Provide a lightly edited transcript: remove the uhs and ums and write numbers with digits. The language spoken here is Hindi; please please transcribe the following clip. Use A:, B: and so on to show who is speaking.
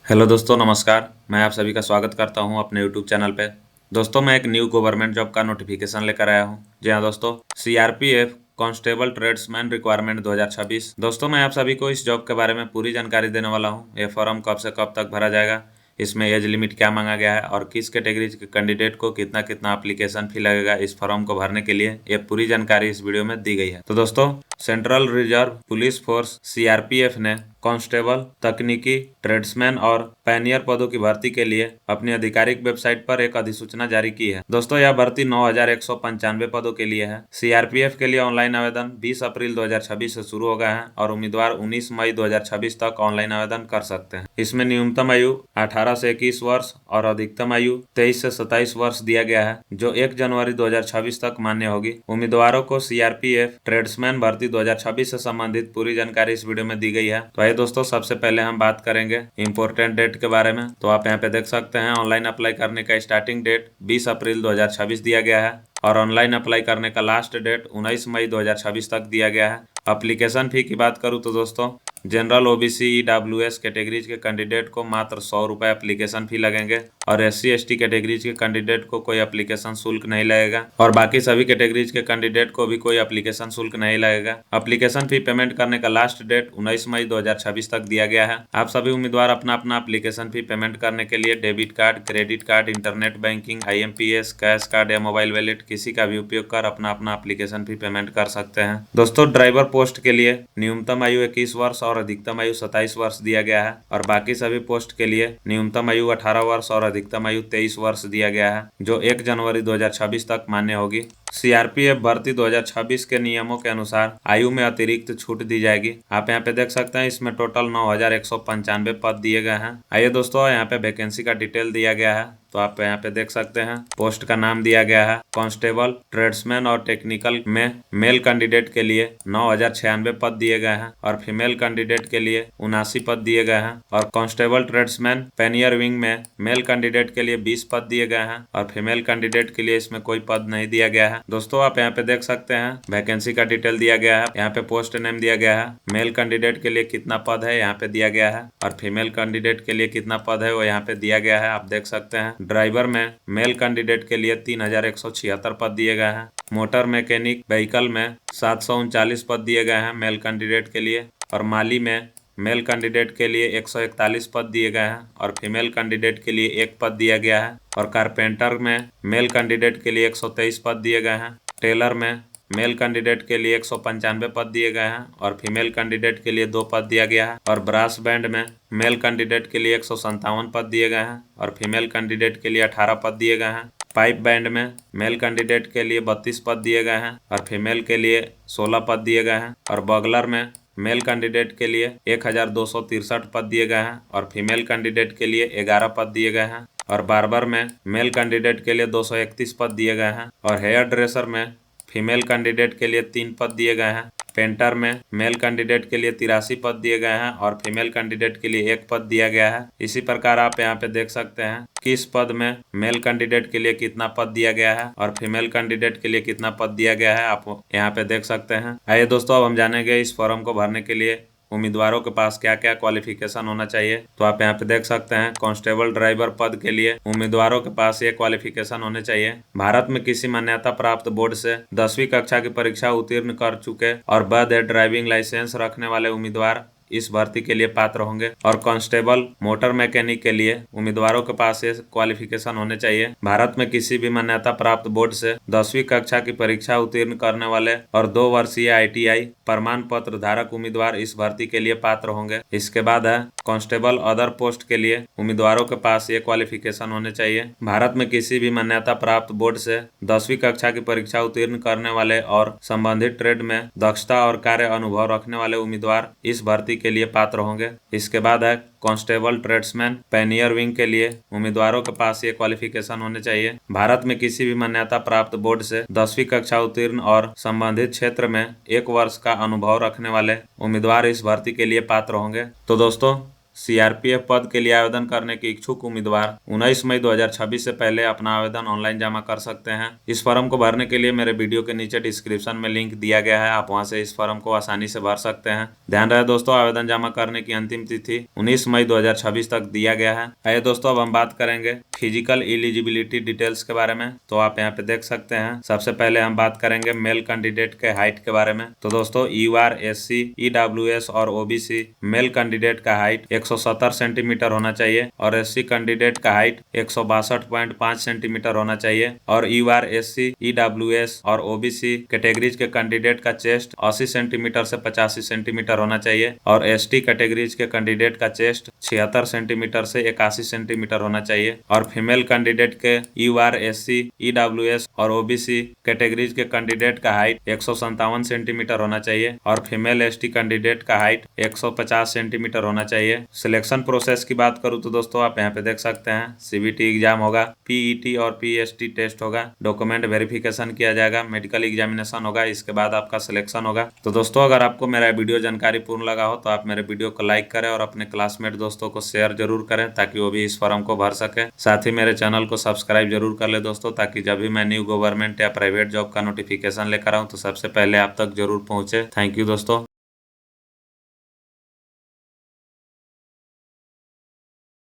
A: हेलो दोस्तों, नमस्कार। मैं आप सभी का स्वागत करता हूं अपने यूट्यूब चैनल पे। दोस्तों, मैं एक न्यू गवर्नमेंट जॉब का नोटिफिकेशन लेकर आया हूं। जी हाँ दोस्तों, सीआरपीएफ कांस्टेबल ट्रेड्समैन रिक्वायरमेंट 2026। दोस्तों, मैं आप सभी को इस जॉब के बारे में पूरी जानकारी देने वाला हूं। ये फॉर्म कब से कब तक भरा जाएगा, इसमें एज लिमिट क्या मांगा गया है और किस कैटेगरी के कैंडिडेट को कितना कितना एप्लीकेशन फी लगेगा इस फॉर्म को भरने के लिए, ये पूरी जानकारी इस वीडियो में दी गई है। तो दोस्तों, central reserve police force CRPF ने कांस्टेबल, तकनीकी, ट्रेड्समैन और पैनियर पदों की भर्ती के लिए अपनी आधिकारिक वेबसाइट पर एक अधिसूचना जारी की है। दोस्तों, यह भर्ती 9,195 पदों के लिए है। सीआरपीएफ के लिए ऑनलाइन आवेदन 20 अप्रैल 2026 से शुरू हो गया है और उम्मीदवार 19 मई 2026 तक ऑनलाइन आवेदन कर सकते हैं। इसमें न्यूनतम आयु 18 से 21 वर्ष और अधिकतम आयु 23 से 27 वर्ष दिया गया है, जो 1 जनवरी 2026 तक मान्य होगी। उम्मीदवारों को सीआरपीएफ ट्रेड्समैन भर्ती 2026 से संबंधित पूरी जानकारी इस वीडियो में दी गई है। तो दोस्तों, सबसे पहले हम बात करेंगे इम्पोर्टेंट डेट के बारे में। तो आप यहाँ पे देख सकते हैं, ऑनलाइन अप्लाई करने का स्टार्टिंग डेट 20 अप्रैल 2026 दिया गया है और ऑनलाइन अप्लाई करने का लास्ट डेट 19 मई 2026 तक दिया गया है। एप्लीकेशन फी की बात करूँ तो दोस्तों, जनरल, ओबीसी, ईडब्ल्यूएस कैटेगरीज के कैंडिडेट को मात्र 100 रुपये एप्लीकेशन फी लगेंगे और एससी एसटी कैटेगरीज के कैंडिडेट को कोई एप्लीकेशन शुल्क नहीं लगेगा और बाकी सभी कैटेगरीज के कैंडिडेट को भी कोई एप्लीकेशन शुल्क नहीं लगेगा। एप्लीकेशन फी पेमेंट करने का लास्ट डेट 19 मई 2026 तक दिया गया है। आप सभी उम्मीदवार अपना अपना एप्लीकेशन फी पेमेंट करने के लिए debit card, credit card, internet banking, IMPS, cash card या मोबाइल वॉलेट किसी का भी उपयोग कर अपना अपना एप्लीकेशन फी पेमेंट कर सकते हैं। दोस्तों, ड्राइवर पोस्ट के लिए न्यूनतम आयु 21 वर्ष और अधिकतम आयु 27 वर्ष दिया गया है और बाकी सभी पोस्ट के लिए न्यूनतम आयु 18 वर्ष और अधिकतम आयु 23 वर्ष दिया गया है, जो 1 जनवरी 2026 तक मान्य होगी। सीआरपीएफ भर्ती 2026 के नियमों के अनुसार आयु में अतिरिक्त छूट दी जाएगी। आप यहाँ पे देख सकते हैं, इसमें टोटल 9,195 पद दिए गए हैं। आइए दोस्तों, यहाँ पे वैकेंसी का डिटेल दिया गया है। तो आप यहाँ पे देख सकते हैं, पोस्ट का नाम दिया गया है कांस्टेबल, ट्रेड्समैन और टेक्निकल में मेल कैंडिडेट के लिए 9,096 पद दिए गए हैं और फीमेल कैंडिडेट के लिए 79 पद दिए गए हैं और कांस्टेबल ट्रेड्समैन पैनियर विंग में मेल कैंडिडेट के लिए 20 पद दिए गए हैं और फीमेल कैंडिडेट के लिए इसमें कोई पद नहीं दिया गया है। दोस्तों, आप यहाँ पे देख सकते हैं, वैकेंसी का डिटेल दिया गया है। यहाँ पे पोस्ट नेम दिया गया है, मेल कैंडिडेट के लिए कितना पद है यहाँ पे दिया गया है और फीमेल कैंडिडेट के लिए कितना पद है वो यहाँ पे दिया गया है। आप देख सकते हैं, ड्राइवर में मेल कैंडिडेट के लिए 3,176 पद दिए गए हैं। मोटर मैकेनिक व्हीकल में 739 पद दिए गए हैं मेल कैंडिडेट के लिए और माली में मेल कैंडिडेट के लिए 141 पद दिए गए हैं और फीमेल कैंडिडेट के लिए 1 पद दिया गया है और कारपेंटर में मेल कैंडिडेट के लिए 123 पद दिए गए हैं। टेलर में मेल कैंडिडेट के लिए 195 पद दिए गए हैं और फीमेल कैंडिडेट के लिए 2 पद दिया गया है और ब्रास बैंड में मेल कैंडिडेट के लिए 157 पद दिए गए हैं और फीमेल कैंडिडेट के लिए 18 पद दिए गए हैं। पाइप बैंड में मेल कैंडिडेट के लिए 32 पद दिए गए हैं और फीमेल के लिए 16 पद दिए गए हैं और बगलर में मेल कैंडिडेट के लिए 1,263 पद दिए गए हैं और फीमेल कैंडिडेट के लिए 11 पद दिए गए हैं और बार्बर में मेल कैंडिडेट के लिए 231 पद दिए गए हैं और हेयर ड्रेसर में फीमेल कैंडिडेट के लिए 3 पद दिए गए हैं। पेंटर में मेल कैंडिडेट के लिए 83 पद दिए गए हैं और फीमेल कैंडिडेट के लिए 1 पद दिया गया है। इसी प्रकार आप यहाँ पे देख सकते हैं, किस पद में मेल कैंडिडेट के लिए कितना पद दिया गया है और फीमेल कैंडिडेट के लिए कितना पद दिया गया है, आप यहाँ पे देख सकते हैं। आइए दोस्तों, अब हम जानेंगे इस फॉर्म को भरने के लिए उम्मीदवारों के पास क्या क्या क्वालिफिकेशन होना चाहिए। तो आप यहाँ पे देख सकते हैं, कांस्टेबल ड्राइवर पद के लिए उम्मीदवारों के पास ये क्वालिफिकेशन होने चाहिए: भारत में किसी मान्यता प्राप्त बोर्ड से 10वीं कक्षा की परीक्षा उत्तीर्ण कर चुके और वैध ड्राइविंग लाइसेंस रखने वाले उम्मीदवार इस भर्ती के लिए पात्र होंगे। और कांस्टेबल मोटर मैकेनिक के लिए उम्मीदवारों के पास ये क्वालिफिकेशन होने चाहिए: भारत में किसी भी मान्यता प्राप्त बोर्ड से 10वीं कक्षा की परीक्षा उत्तीर्ण करने वाले और 2 वर्षीय ITI प्रमाण पत्र धारक उम्मीदवार इस भर्ती के लिए पात्र होंगे। इसके बाद है कांस्टेबल अदर पोस्ट के लिए उम्मीदवारों के पास ये क्वालिफिकेशन होने चाहिए: भारत में किसी भी मान्यता प्राप्त बोर्ड से 10वीं कक्षा की परीक्षा उत्तीर्ण करने वाले और संबंधित ट्रेड में दक्षता और कार्य अनुभव रखने वाले उम्मीदवार इस भर्ती के लिए पात्र होंगे। इसके बाद है कांस्टेबल ट्रेड्समैन पैनियर विंग के लिए उम्मीदवारों के पास ये क्वालिफिकेशन होने चाहिए: भारत में किसी भी मान्यता प्राप्त बोर्ड से 10वीं कक्षा उत्तीर्ण और संबंधित क्षेत्र में 1 वर्ष का अनुभव रखने वाले उम्मीदवार इस भर्ती के लिए पात्र होंगे। तो दोस्तों, सीआरपीएफ पद के लिए आवेदन करने के इच्छुक उम्मीदवार 19 मई 2026 से पहले अपना आवेदन ऑनलाइन जमा कर सकते हैं। इस फॉर्म को भरने के लिए मेरे वीडियो के नीचे डिस्क्रिप्शन में लिंक दिया गया है, आप वहां से इस फॉर्म को आसानी से भर सकते हैं। ध्यान रहे दोस्तों, आवेदन जमा करने की अंतिम तिथि 19 मई 2026 तक दिया गया है। आइए दोस्तों, अब हम बात करेंगे फिजिकल एलिजिबिलिटी डिटेल्स के बारे में। तो आप यहाँ पे देख सकते हैं, सबसे पहले हम बात करेंगे मेल कैंडिडेट के हाइट के बारे में। तो दोस्तों, यूआर, एससी, ईडब्ल्यूएस और ओबीसी मेल कैंडिडेट का हाइट 170 सेंटीमीटर होना चाहिए और एससी कैंडिडेट का हाइट 162.5 सेंटीमीटर होना चाहिए और यूआर, एससी, ईडब्ल्यूएस और ओबीसी कैटेगरीज के कैंडिडेट का चेस्ट 80 सेंटीमीटर से 85 सेंटीमीटर होना चाहिए और एसटी कैटेगरीज के कैंडिडेट का चेस्ट 76 सेंटीमीटर से 81 सेंटीमीटर होना चाहिए और फीमेल कैंडिडेट के यूआर, एससी, ईडब्ल्यूएस और ओबीसी कैटेगरीज के कैंडिडेट का हाइट 157 सेंटीमीटर होना चाहिए और फीमेल एसटी कैंडिडेट का हाइट 150 सेंटीमीटर होना चाहिए। सिलेक्शन प्रोसेस की बात करूं तो दोस्तों, आप यहाँ पे देख सकते हैं, सीबीटी एग्जाम होगा, पीईटी और पीएसटी टेस्ट होगा, डॉक्यूमेंट वेरिफिकेशन किया जाएगा, मेडिकल एग्जामिनेशन होगा, इसके बाद आपका सिलेक्शन होगा। तो दोस्तों, अगर आपको मेरा वीडियो जानकारी पूर्ण लगा हो तो आप मेरे वीडियो को लाइक करें और अपने क्लासमेट दोस्तों को शेयर जरूर करें ताकि वो भी इस फॉर्म को भर सके। साथ ही मेरे चैनल को सब्सक्राइब जरूर कर ले दोस्तों, ताकि जब भी मैं न्यू गवर्नमेंट या प्राइवेट जॉब का नोटिफिकेशन लेकर आऊं तो सबसे पहले आप तक जरूर पहुंचे। थैंक यू दोस्तों।